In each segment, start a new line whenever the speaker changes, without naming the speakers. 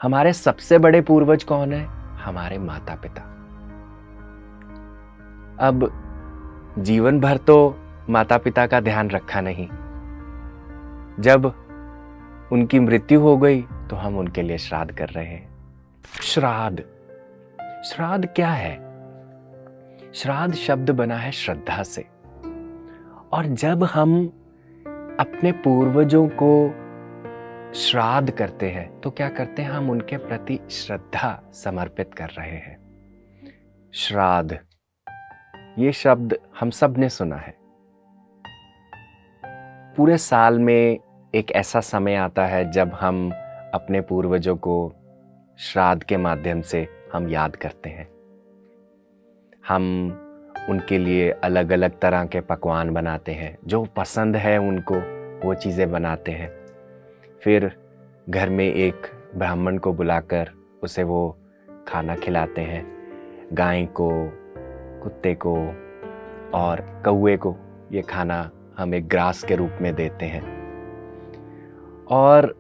हमारे सबसे बड़े पूर्वज कौन है? हमारे माता पिता। अब जीवन भर तो माता पिता का ध्यान रखा नहीं, जब उनकी मृत्यु हो गई तो हम उनके लिए श्राद्ध कर रहे हैं। श्राद्ध, श्राद्ध क्या है? श्राद्ध शब्द बना है श्रद्धा से। और जब हम अपने पूर्वजों को श्राद्ध करते हैं तो क्या करते हैं? हम उनके प्रति श्रद्धा समर्पित कर रहे हैं। श्राद्ध, ये शब्द हम सब ने सुना है। पूरे साल में एक ऐसा समय आता है जब हम अपने पूर्वजों को श्राद्ध के माध्यम से हम याद करते हैं। हम उनके लिए अलग अलग तरह के पकवान बनाते हैं, जो पसंद है उनको वो चीज़ें बनाते हैं। फिर घर में एक ब्राह्मण को बुलाकर उसे वो खाना खिलाते हैं। गाय को, कुत्ते को और कौवे को ये खाना हम एक ग्रास के रूप में देते हैं। और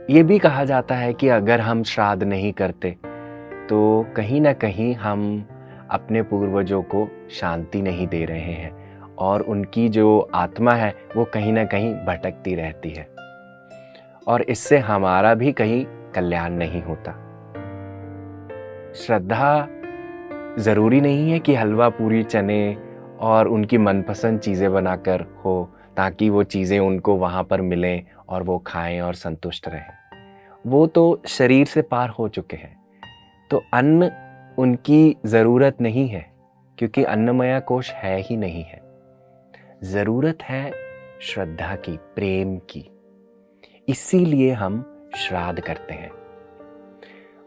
ये भी कहा जाता है कि अगर हम श्राद्ध नहीं करते तो कहीं ना कहीं हम अपने पूर्वजों को शांति नहीं दे रहे हैं और उनकी जो आत्मा है वो कहीं ना कहीं भटकती रहती है और इससे हमारा भी कहीं कल्याण नहीं होता। श्रद्धा ज़रूरी नहीं है कि हलवा पूरी चने और उनकी मनपसंद चीज़ें बनाकर हो ताकि वो चीज़ें उनको वहाँ पर मिलें और वो खाएं और संतुष्ट रहें। वो तो शरीर से पार हो चुके हैं, तो अन्न उनकी ज़रूरत नहीं है क्योंकि अन्नमया कोश है ही नहीं है। ज़रूरत है श्रद्धा की, प्रेम की। इसीलिए हम श्राद्ध करते हैं।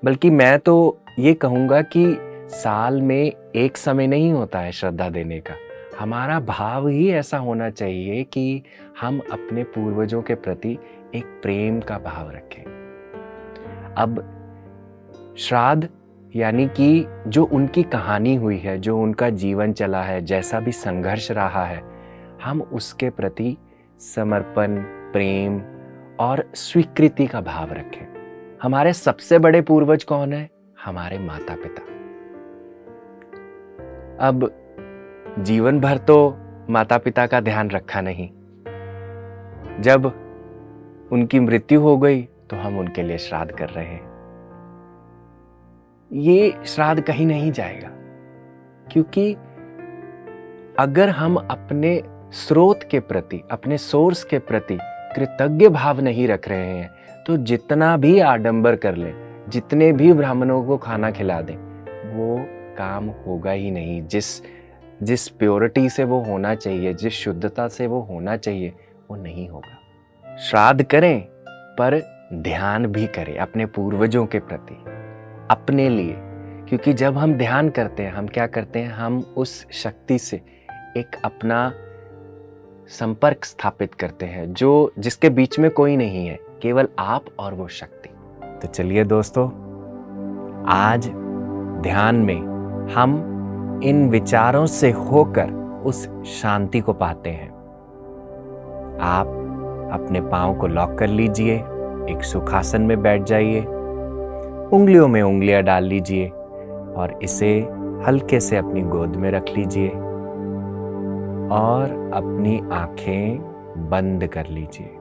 बल्कि मैं तो ये कहूँगा कि साल में एक समय नहीं होता है श्रद्धा देने का। हमारा भाव ही ऐसा होना चाहिए कि हम अपने पूर्वजों के प्रति एक प्रेम का भाव रखें। अब श्राद्ध यानी कि जो उनकी कहानी हुई है, जो उनका जीवन चला है, जैसा भी संघर्ष रहा है, हम उसके प्रति समर्पण, प्रेम और स्वीकृति का भाव रखें। हमारे सबसे बड़े पूर्वज कौन है? हमारे माता पिता। अब जीवन भर तो माता पिता का ध्यान रखा नहीं, जब उनकी मृत्यु हो गई तो हम उनके लिए श्राद्ध कर रहे हैं। ये श्राद्ध कहीं नहीं जाएगा क्योंकि अगर हम अपने स्रोत के प्रति, अपने सोर्स के प्रति कृतज्ञ भाव नहीं रख रहे हैं तो जितना भी आडंबर कर लें, जितने भी ब्राह्मणों को खाना खिला दें, वो काम होगा ही नहीं। जिस प्योरिटी से वो होना चाहिए, जिस शुद्धता से वो होना चाहिए, वो नहीं होगा। श्राद्ध करें पर ध्यान भी करें अपने पूर्वजों के प्रति, अपने लिए। क्योंकि जब हम ध्यान करते हैं, हम क्या करते हैं? हम उस शक्ति से एक अपना संपर्क स्थापित करते हैं जिसके बीच में कोई नहीं है, केवल आप और वो शक्ति। तो चलिए दोस्तों, आज ध्यान में हम इन विचारों से होकर उस शांति को पाते हैं। आप अपने पाँव को लॉक कर लीजिए, एक सुखासन में बैठ जाइए, उंगलियों में उंगलियां डाल लीजिए और इसे हल्के से अपनी गोद में रख लीजिए और अपनी आंखें बंद कर लीजिए।